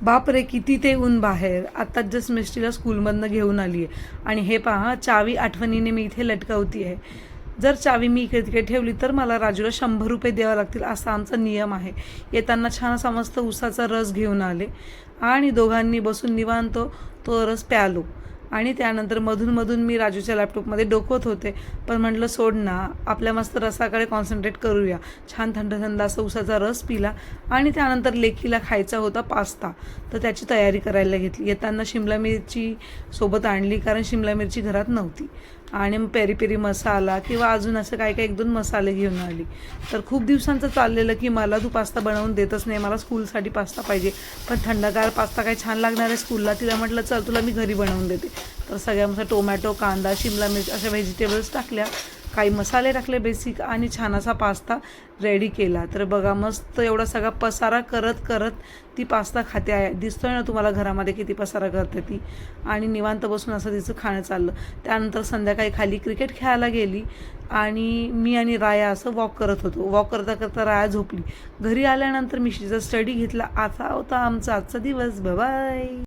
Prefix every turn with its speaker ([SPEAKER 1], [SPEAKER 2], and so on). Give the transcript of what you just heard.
[SPEAKER 1] बापरे! किती ते ऊन बाहेर. आत्ताच जस्ट मिस्टीला स्कूलमधनं घेऊन आली आहे आणि हे पहा चावी आठवणीने मी इथे लटकवती आहे. जर चावी मी इकडे-तिकडे ठेवली तर मला राजूला ₹100 द्यावे लागतील असा आमचा नियम आहे. येताना छान असा मस्त उसाचा रस घेऊन आले आणि दोघांनी बसून निवांत तो रस प्यालो आणि त्यानंतर मधून-मधून मी राजूच्या लॅपटॉपमध्ये डोकवत होते. पण म्हटलं सोड ना, आपल्या मस्त रसाकडे कॉन्सन्ट्रेट करूया. छान थंड-थंड असा उसाचा रस पिला आणि त्यानंतर लेकीला खायचा होता पास्ता. तर त्याची तयारी करायला घेतली. येताना शिमला मिरची सोबत आणली कारण शिमला मिरची घरात नव्हती आणि मग पेरी-पेरी मसाला किंवा अजून असं काय-काय 1-2 मसाले घेऊन आली. तर खूप दिवसांचं चाललेलं की मला तू पास्ता बनवून देतच नाही, मला स्कूलसाठी पास्ता पाहिजे. पण थंडगार पास्ता काही छान लागणार आहे स्कूलला. तिला म्हटलं चल तुला मी घरी बनवून देते. तर सगळ्या मस्त टोमॅटो, कांदा, शिमला मिर्च अशा व्हेजिटेबल्स टाकल्या, काही मसाले टाकले बेसिक आणि छान असा पास्ता रेडी केला. तर बघा मस्त एवढा सगळा पसारा करत करत ती पास्ता खाते आहे. दिसतोय ना तुम्हाला घरामध्ये किती पसारा करते ती. आणि निवांत बसून असं तिचं खाणं चाललं. त्यानंतर संध्याकाळी खाली क्रिकेट खेळायला गेली आणि मी आणि राया असं वॉक करत होतो. वॉक करता करता राया झोपली. घरी आल्यानंतर मिशीचा स्टडी घेतला. असा होता आमचा आजचा दिवस. बाय.